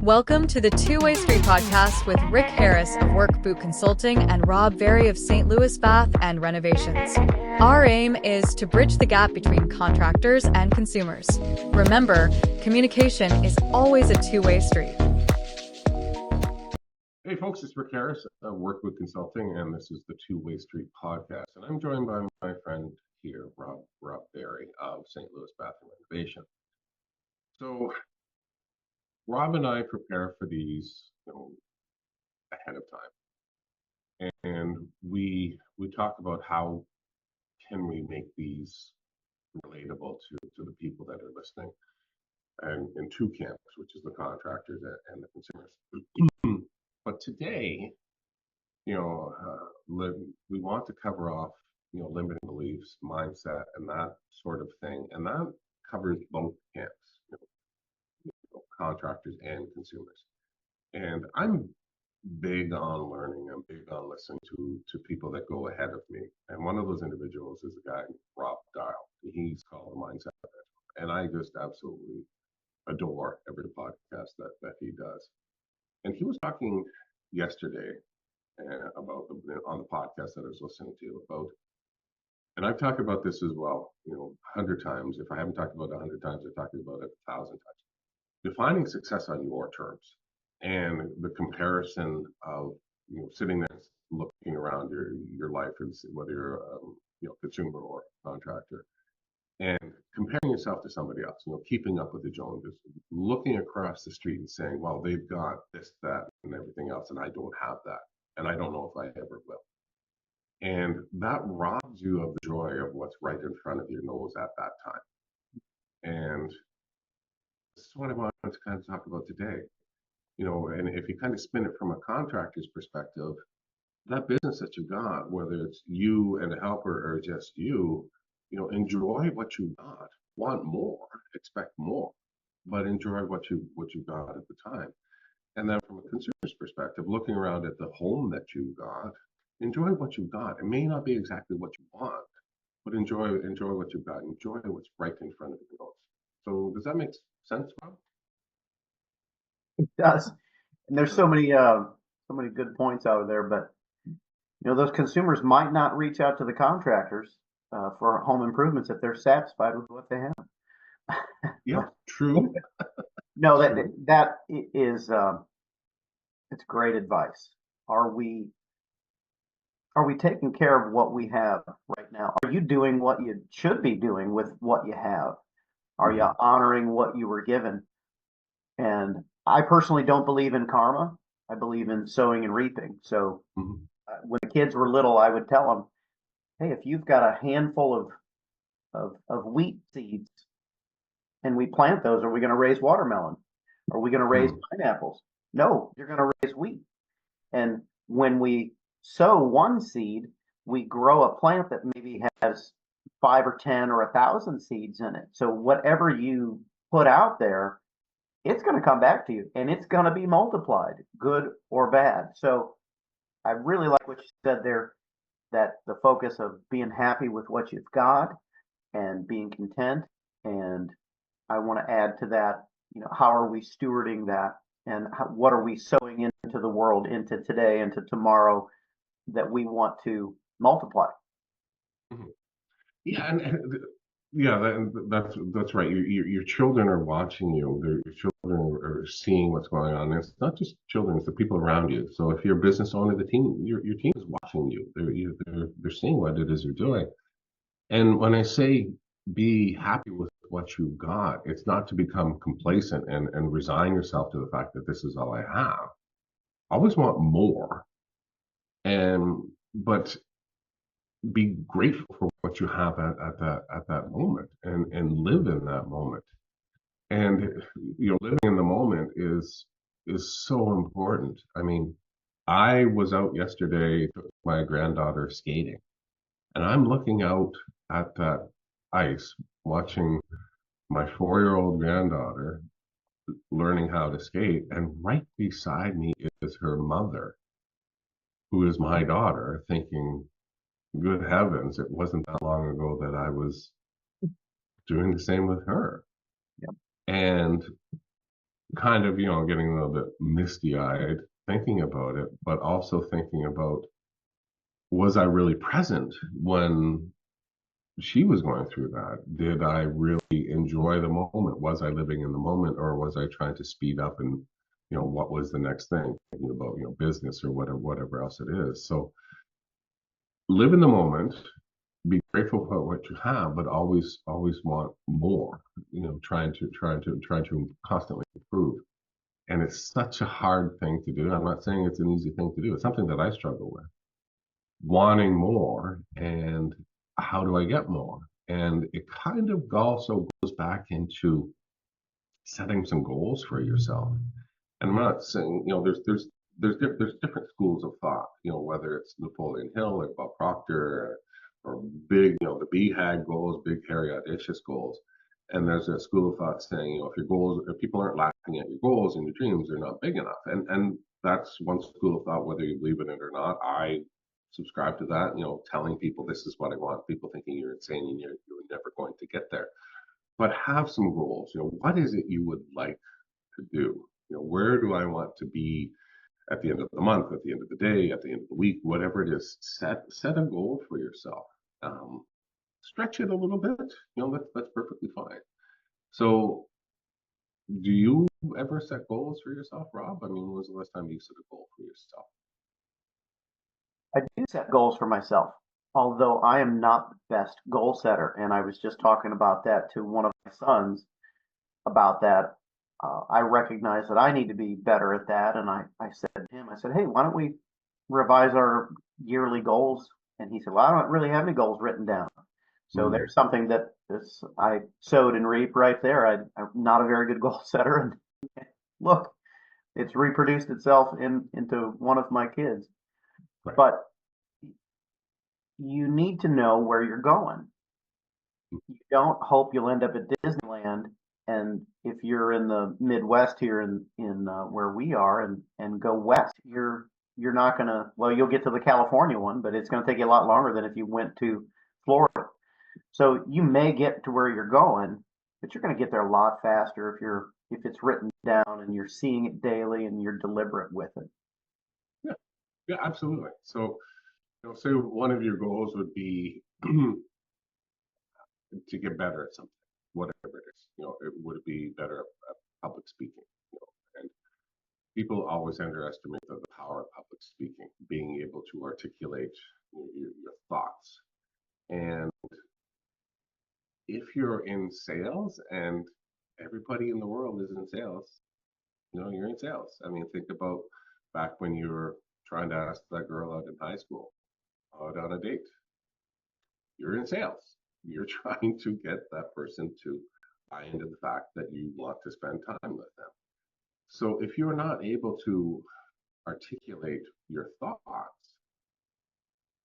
Welcome to the Two-Way Street podcast with Rick Harris of Work Boot Consulting and Rob Berry of St. Louis Bath and Renovations. Our aim is to bridge the gap between contractors and consumers. Remember, communication is always a two-way street. Hey folks, it's Rick Harris of Work Boot Consulting, and this is the Two-Way Street podcast. And I'm joined by my friend here, Rob Berry of St. Louis Bath and Renovation. So Rob and I prepare for these ahead of time, and we talk about how can we make these relatable to the people that are listening, and in two camps, which is the contractors and the consumers. But today, we want to cover off, limiting beliefs, mindset, and that sort of thing, and that covers both camps. Contractors and consumers. And I'm big on learning. I'm big on listening to people that go ahead of me. And one of those individuals is a guy, Rob Dial. He's called a mindset mentor. And I just absolutely adore every podcast that he does. And he was talking yesterday about on the podcast that I was listening to about, and I've talked about this as well, 100 times. If I haven't talked about it 100 times, I've talked about it 1,000 times. Defining success on your terms, and the comparison of sitting there looking around your life, whether you're a consumer or contractor, and comparing yourself to somebody else, keeping up with the Joneses, looking across the street and saying, well, they've got this, that, and everything else, and I don't have that, and I don't know if I ever will. And that robs you of the joy of what's right in front of your nose at that time. And this is what I want to kind of talk about today. And if you kind of spin it from a contractor's perspective, that business that you got, whether it's you and a helper or just you, enjoy what you got, want more, expect more, but enjoy what you got at the time. And then from a consumer's perspective, looking around at the home that you got, enjoy what you got. It may not be exactly what you want, but enjoy what you've got. Enjoy what's right in front of you. So does that make sense, Rob? It does. And there's so many good points out of there, but those consumers might not reach out to the contractors for home improvements if they're satisfied with what they have. Yeah, true. No, that is it's great advice. Are we taking care of what we have right now? Are you doing what you should be doing with what you have? Are you honoring what you were given? And I personally don't believe in karma. I believe in sowing and reaping. So when the kids were little, I would tell them, hey, if you've got a handful of wheat seeds and we plant those, are we going to raise watermelon? Are we going to raise pineapples? No, you're going to raise wheat. And when we sow one seed, we grow a plant that maybe has 5 or 10 or 1,000 seeds in it. So whatever you put out there, it's going to come back to you, and it's going to be multiplied, good or bad. So I really like what you said there, that the focus of being happy with what you've got and being content. And I want to add to that, how are we stewarding that, and what are we sowing into the world, into today, into tomorrow, that we want to multiply. Yeah, that's right. Your children are watching you. Your children are seeing what's going on. And it's not just children; it's the people around you. So if you're a business owner, the team, your team is watching you. They're seeing what it is you're doing. And when I say be happy with what you got, it's not to become complacent and resign yourself to the fact that this is all I have. I always want more, but be grateful for what you have at that moment, and live in that moment. And living in the moment is so important. I mean, I was out yesterday, took my granddaughter skating, and I'm looking out at that ice, watching my 4-year-old granddaughter learning how to skate, and right beside me is her mother, who is my daughter, thinking, good heavens, it wasn't that long ago that I was doing the same with her. Yep. And kind of, getting a little bit misty eyed thinking about it, but also thinking about, was I really present when she was going through that? Did I really enjoy the moment? Was I living in the moment, or was I trying to speed up and, what was the next thing? Thinking about, business or whatever else it is. So live in the moment, be grateful for what you have, but always want more. Trying to constantly improve. And it's such a hard thing to do. I'm not saying it's an easy thing to do. It's something that I struggle with, wanting more, and how do I get more? And it kind of also goes back into setting some goals for yourself. And I'm not saying, there's different schools of thought, whether it's Napoleon Hill or Bob Proctor, or big, the BHAG goals, big, hairy, audacious goals. And there's a school of thought saying, if people aren't laughing at your goals and your dreams, they're not big enough. And that's one school of thought, whether you believe in it or not. I subscribe to that, telling people this is what I want, people thinking you're insane and you're never going to get there. But have some goals. What is it you would like to do? Where do I want to be at the end of the month, at the end of the day, at the end of the week, whatever it is? Set a goal for yourself. Stretch it a little bit. That's perfectly fine. So, do you ever set goals for yourself, Rob? I mean, when was the last time you set a goal for yourself? I do set goals for myself, although I am not the best goal setter. And I was just talking about that to one of my sons about that. I recognize that I need to be better at that. And I said to him, I said, hey, why don't we revise our yearly goals? And he said, well, I don't really have any goals written down. So there's something that I sowed and reap right there. I'm not a very good goal setter. And look, it's reproduced itself into one of my kids. Right. But you need to know where you're going. You don't hope you'll end up at Disneyland, and if you're in the Midwest here in where we are, and go west, you're not gonna. Well, you'll get to the California one, but it's gonna take you a lot longer than if you went to Florida. So you may get to where you're going, but you're gonna get there a lot faster if it's written down and you're seeing it daily and you're deliberate with it. Yeah, yeah, absolutely. So, say one of your goals would be to get better at something, whatever it is. It would be better at public speaking. And people always underestimate the power of public speaking, being able to articulate your thoughts. And if you're in sales, and everybody in the world is in sales, you're in sales. I mean, think about back when you were trying to ask that girl out in high school out on a date. You're in sales. You're trying to get that person to buy into the fact that you want to spend time with them. So if you're not able to articulate your thoughts,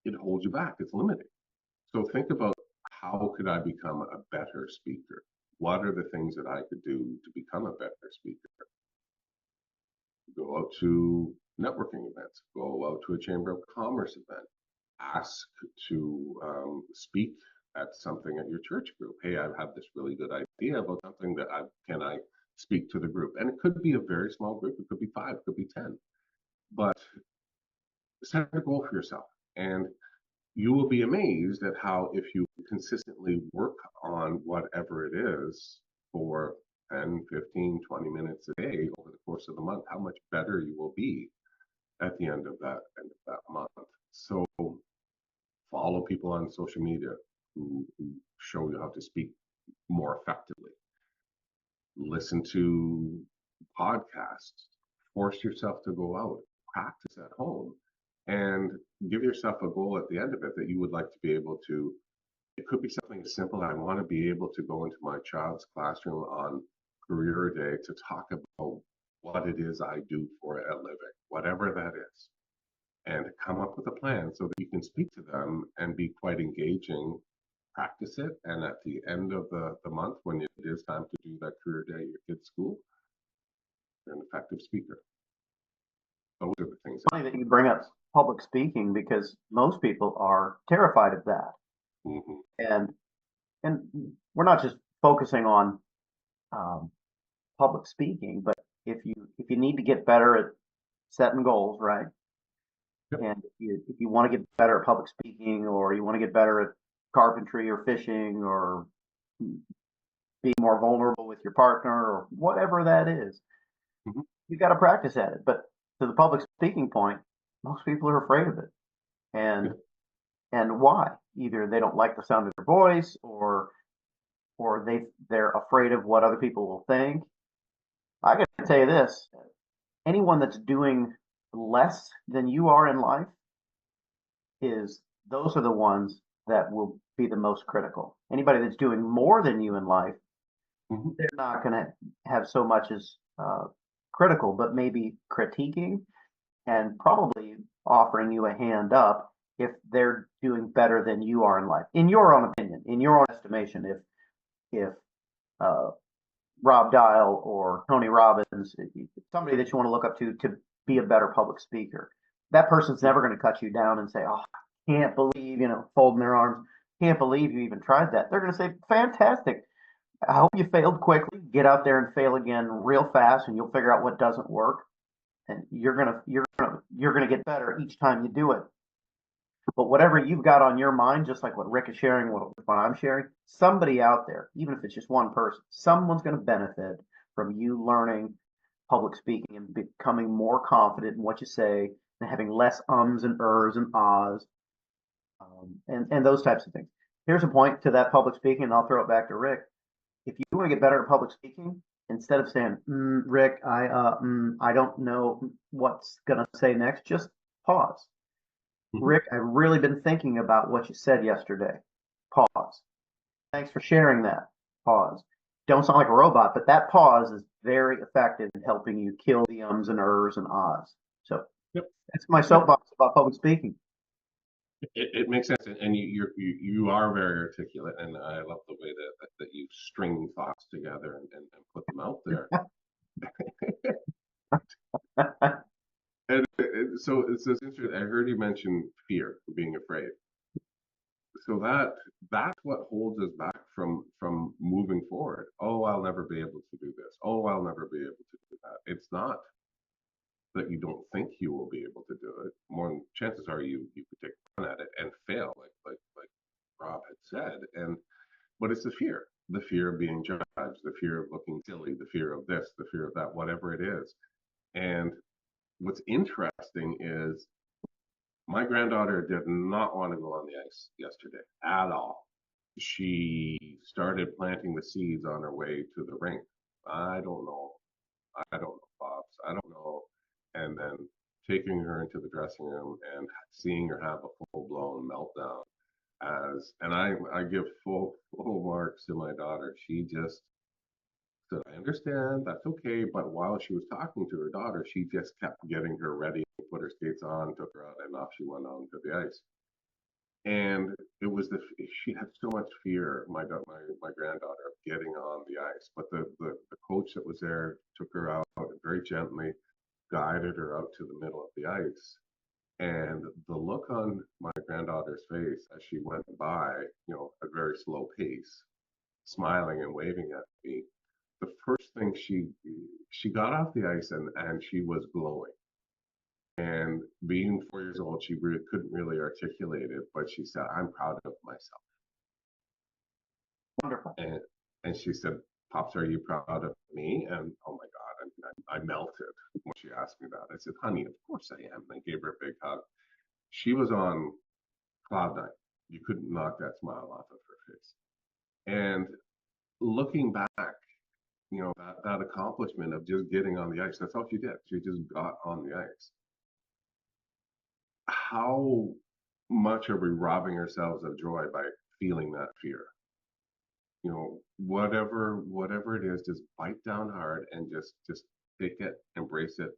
it holds you back. It's limiting. So think about, how could I become a better speaker? What are the things that I could do to become a better speaker? Go out to networking events, go out to a Chamber of Commerce event, ask to speak at something at your church group. Hey, I have this really good idea about something that can I speak to the group? And it could be a very small group. It could be 5, it could be 10. But set a goal for yourself. And you will be amazed at how, if you consistently work on whatever it is for 10, 15, 20 minutes a day over the course of the month, how much better you will be at the end of that month. So follow people on social media who show you how to speak more effectively. Listen to podcasts. Force yourself to go out. Practice at home. And give yourself a goal at the end of it that you would like to be able to. It could be something as simple. I want to be able to go into my child's classroom on career day to talk about what it is I do for a living, whatever that is, and come up with a plan so that you can speak to them and be quite engaging. Practice it, and at the end of the month, when it is time to do that career day at your kid's school, you're an effective speaker. Those are the things. Funny that you bring up public speaking, because most people are terrified of that. Mm-hmm. And we're not just focusing on public speaking, but if you need to get better at setting goals, right? Yep. And if you want to get better at public speaking, or you want to get better at carpentry or fishing, or be more vulnerable with your partner, or whatever that is, Mhm. you've got to practice at it. But to the public speaking point, most people are afraid of it. And Yeah. and why? Either they don't like the sound of their voice, or they're afraid of what other people will think. I got to tell you this, anyone that's doing less than you are in life, is those are the ones that will be the most critical. Anybody that's doing more than you in life, Mhm. they're not going to have so much as critical, but maybe critiquing and probably offering you a hand up if they're doing better than you are in life, in your own opinion, in your own estimation. If uh, Rob Dial or Tony Robbins, somebody that you want to look up to be a better public speaker, that person's never going to cut you down and say, "Oh, I can't believe," folding their arms, "Can't believe you even tried that." They're going to say, "Fantastic. I hope you failed quickly. Get out there and fail again real fast, and you'll figure out what doesn't work, and you're gonna get better each time you do it." But whatever you've got on your mind, just like what Rick is sharing, what I'm sharing, somebody out there, even if it's just one person, someone's going to benefit from you learning public speaking and becoming more confident in what you say, and having less ums and ers and ahs, and those types of things. Here's a point to that public speaking, and I'll throw it back to Rick. If you want to get better at public speaking, instead of saying, Rick, I don't know what's going to say next, just pause. Mhm. Rick, I've really been thinking about what you said yesterday. Pause. Thanks for sharing that. Pause. Don't sound like a robot, but that pause is very effective in helping you kill the ums and ers and ahs. So Yep. that's my soapbox about public speaking. It makes sense, and you are very articulate, and I love the way that you string thoughts together and put them out there. So it's interesting. I heard you mention fear, being afraid. So that's what holds us back from moving forward. Oh, I'll never be able to do this. Oh, I'll never be able to do that. It's not that you don't think you will be able to do it. More chances are you could take one at it and fail, like Rob had said. But it's the fear of being judged, the fear of looking silly, the fear of this, the fear of that, whatever it is. And what's interesting is my granddaughter did not want to go on the ice yesterday at all. She started planting the seeds on her way to the rink. I don't know. I don't know, Bob's. I don't know. And then taking her into the dressing room and seeing her have a full blown meltdown and I give full marks to my daughter. She just said, I understand, that's okay. But while she was talking to her daughter, she just kept getting her ready, put her skates on, took her out, and off she went onto the ice. And it was she had so much fear, my granddaughter, of getting on the ice. But the coach that was there took her out very gently, guided her out to the middle of the ice. And the look on my granddaughter's face as she went by, a very slow pace, smiling and waving at me. The first thing she got off the ice and she was glowing. And being 4 years old, she couldn't really articulate it, but she said, "I'm proud of myself." Wonderful. And she said, "Pops, are you proud of me?" And oh my God, I melted when she asked me that. I said, "Honey, of course I am." And I gave her a big hug. She was on cloud nine. You couldn't knock that smile off of her face. And looking back, that accomplishment of just getting on the ice, that's all she did. She just got on the ice. How much are we robbing ourselves of joy by feeling that fear? Whatever it is, just bite down hard and just take it, embrace it,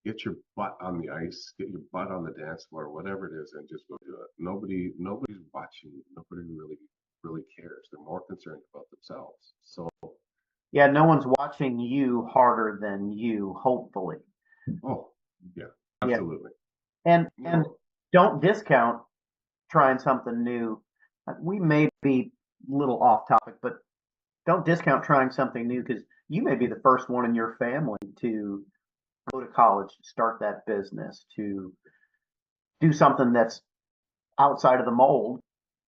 get your butt on the ice, get your butt on the dance floor, whatever it is, and just go do it. Nobody's watching. Nobody really cares. They're more concerned about themselves. So, Yeah, no one's watching you harder than you, hopefully. oh yeah, Yeah. absolutely. And don't discount trying something new. We may be a little off topic, but don't discount trying something new, because You may be the first one in your family to go to college, to start that business, to do something that's outside of the mold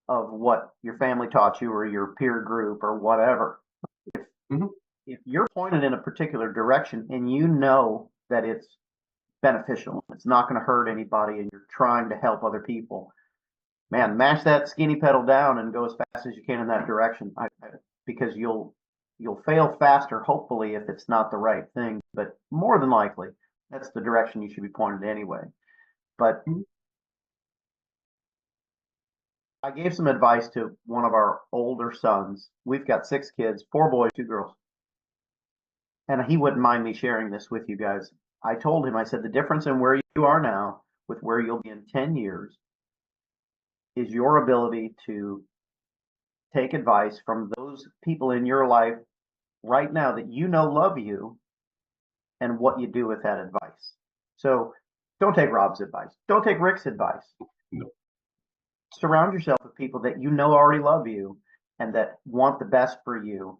of what your family taught you or your peer group or whatever. Mhm. If you're pointed in a particular direction and you know that it's beneficial, it's not going to hurt anybody, and you're trying to help other people, man, mash that skinny pedal down and go as fast as you can in that direction. Because you'll fail faster, hopefully, if it's not the right thing, but more than likely, that's the direction you should be pointed anyway. But Mhm. I gave some advice to one of our older sons. We've got 6 kids, 4 boys, 2 girls. And he wouldn't mind me sharing this with you guys. I told him, I said, the difference in where you are now with where you'll be in 10 years is your ability to take advice from those people in your life right now that you know love you and what you do with that advice. So don't take Rob's advice. Don't take Rick's advice. No. Surround yourself with people that you know already love you and that want the best for you.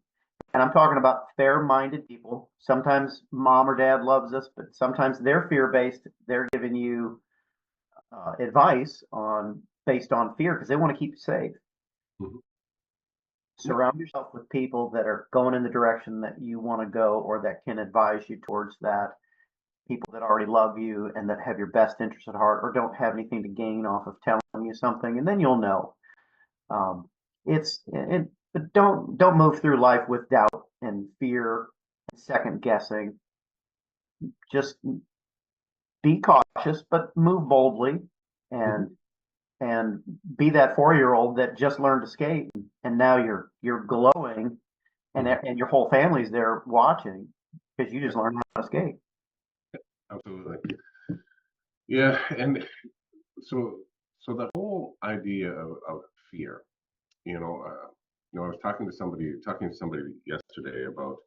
And I'm talking about fair-minded people. Sometimes mom or dad loves us, but sometimes they're fear-based. They're giving you advice on based on fear because they want to keep you safe. Mhm. Yep. Surround yourself with people that are going in the direction that you want to go or that can advise you towards that. People that already love you and that have your best interest at heart or don't have anything to gain off of telling you something, and then you'll know. Um, but don't move through life with doubt and fear and second guessing. Just be cautious, but move boldly Mhm. and and be that 4-year-old that just learned to skate and now you're glowing Mhm. and your whole family's there watching because you Yeah, just learned how to skate. absolutely. Yeah, and so so the whole idea of fear, you know, I was talking to somebody yesterday about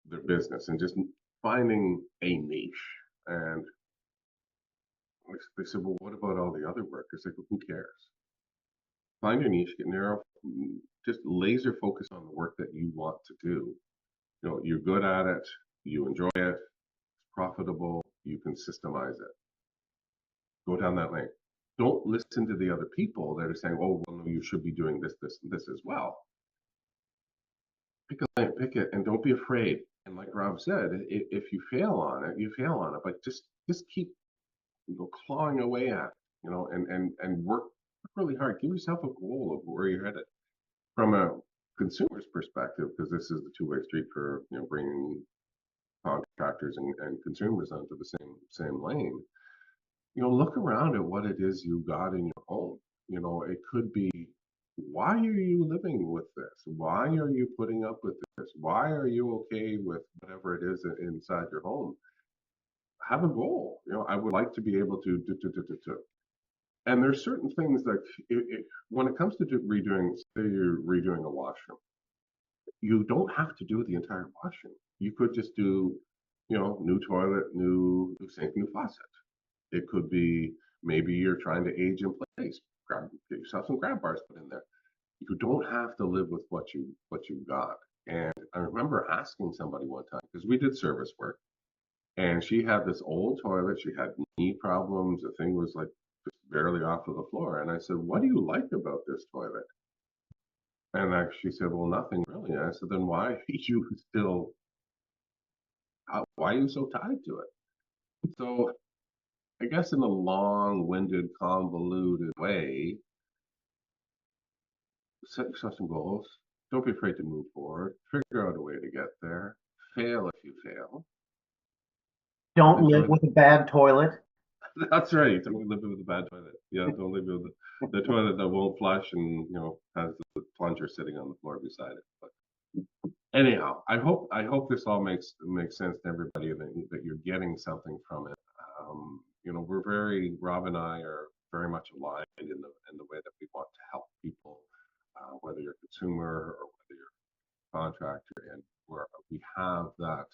their business and just finding a niche. And they said, well, what about all the other work? It's like, well, who cares? Find your niche, get narrow, just laser focus on the work that you want to do. You know, you're good at it, you enjoy it, it's profitable, you can systemize it. Go down that lane. Don't listen to the other people that are saying, oh, well, no, you should be doing this, this, and this as well. Pick a lane, pick it, and don't be afraid. And like Rob said, if you fail on it, you fail on it. But just keep clawing away at it, and work really hard. Give yourself a goal of where you're headed from a consumer's perspective, because this is the two-way street for bringing contractors and consumers onto the same lane. Look around at what it is you got in your home. It could be, why are you living with this? Why are you putting up with this? Why are you okay with whatever it is inside your home? Have a goal. I would like to be able to do. And there's certain things that when it comes to redoing, say you're redoing a washroom, you don't have to do the entire washroom. You could just do, new toilet, new sink, new faucet. It could be maybe you're trying to age in place. Get yourself some grab bars put in there. You don't have to live with what you got. And I remember asking somebody one time because we did service work, and she had this old toilet. She had knee problems. The thing was like just barely off of the floor. And I said, "What do you like about this toilet?" And she said, "Well, nothing really." And I said, "Then why are you still? Why are you so tied to it?" So I guess in a long-winded, convoluted way, set yourself some goals. Don't be afraid to move forward. Figure out a way to get there. Fail if you fail. Don't live Enjoy with a bad toilet. That's right. Don't live with a bad toilet. Yeah, don't live with the toilet that won't flush and has the plunger sitting on the floor beside it. But anyhow, I hope this all makes sense to everybody that you're getting something from it. Rob and I are very much aligned in the way that we want to help people, whether you're a consumer or whether you're a contractor, and we have that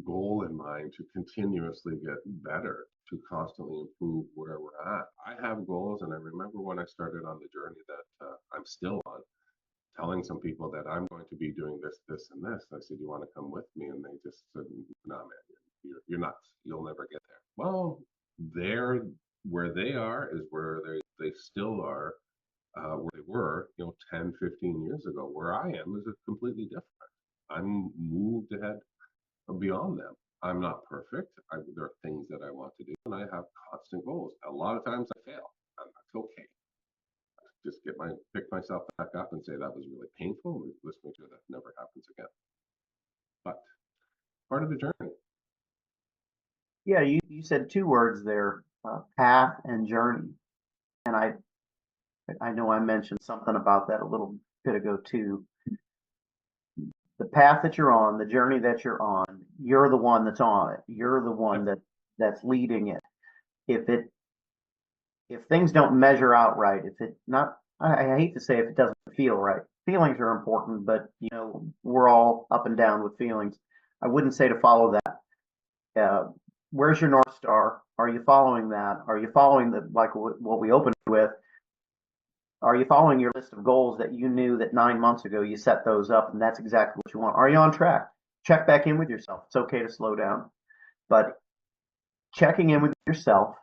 goal in mind to continuously get better, to constantly improve where we're at. I have goals, and I remember when I started on the journey that I'm still on. telling some people that I'm going to be doing this, this, and this. I said, you want to come with me? And they just said, no, man, you're nuts. You'll never get there. Well, where they are is where they still are, where they were, 10, 15 years ago. Where I am is completely different. I'm moved ahead beyond them. I'm not perfect. There are things that I want to do, and I have constant goals. A lot of times I fail, and that's okay. Just pick myself back up and say that was really painful. And let's make sure that never happens again. But part of the journey. Yeah, you said two words there, path and journey. And I know I mentioned something about that a little bit ago too. The path that you're on, the journey that you're on, you're the one that's on it. You're the one that's leading it. If things don't measure out right, I hate to say if it doesn't feel right. Feelings are important, but we're all up and down with feelings. I wouldn't say to follow that. Where's your North Star? Are you following that? Are you following what we opened with? Are you following your list of goals that you knew that 9 months ago you set those up and that's exactly what you want? Are you on track? Check back in with yourself. It's okay to slow down, but checking in with yourself,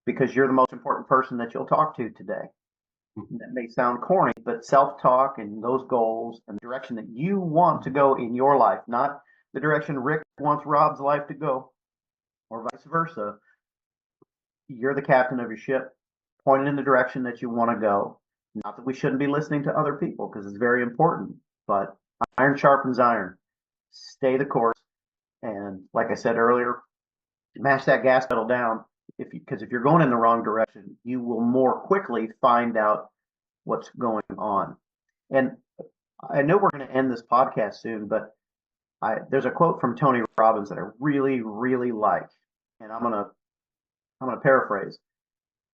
because you're the most important person that you'll talk to today. That may sound corny, but self-talk and those goals and the direction that you want to go in your life, not the direction Rick wants Rob's life to go, or vice versa. You're the captain of your ship, pointed in the direction that you want to go. Not that we shouldn't be listening to other people, because it's very important, but iron sharpens iron. Stay the course. And like I said earlier, mash that gas pedal down. Because if you're going in the wrong direction, you will more quickly find out what's going on. And I know we're going to end this podcast soon, but there's a quote from Tony Robbins that I really, really like, and I'm gonna paraphrase.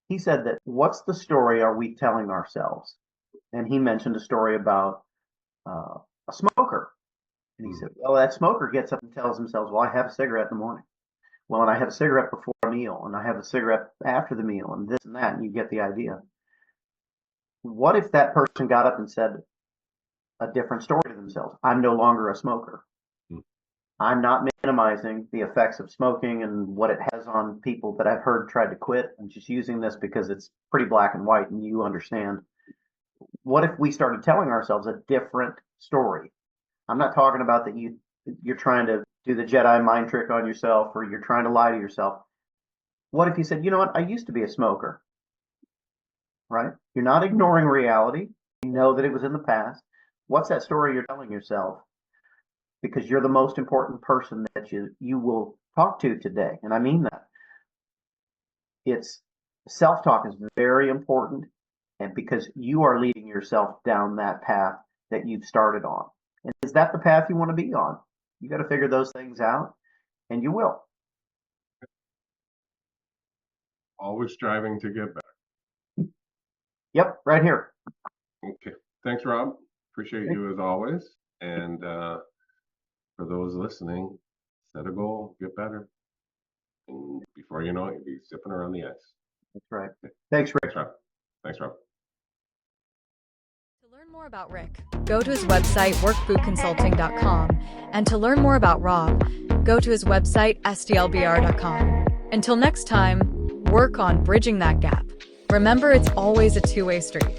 He said that, "What's the story are we telling ourselves?" And he mentioned a story about a smoker, and he said, "Well, that smoker gets up and tells himself, well, I have a cigarette in the morning. Well, and I have a cigarette before a meal, and I have a cigarette after the meal, and this and that," and you get the idea. What if that person got up and said a different story to themselves? I'm no longer a smoker. I'm not minimizing the effects of smoking and what it has on people that I've heard tried to quit. I'm just using this because it's pretty black and white and you understand. What if we started telling ourselves a different story? I'm not talking about that you're trying to do the Jedi mind trick on yourself or you're trying to lie to yourself. What if you said, you know what, I used to be a smoker, right? You're not ignoring reality. You know that it was in the past. What's that story you're telling yourself? Because you're the most important person that you will talk to today. And I mean that. It's self-talk is very important, and because you are leading yourself down that path that you've started on. And is that the path you want to be on? You got to figure those things out, and you will. Always striving to get better. Yep, right here. Okay. Thanks, Rob. Appreciate you as always. And for those listening, set a goal, get better. And before you know it, you'll be zipping around the ice. That's right. Thanks, Rick. Thanks, Rob. Thanks, Rob. To learn more about Rick, go to his website, workbootconsulting.com. And to learn more about Rob, go to his website, stlbr.com. Until next time, work on bridging that gap. Remember, it's always a two-way street.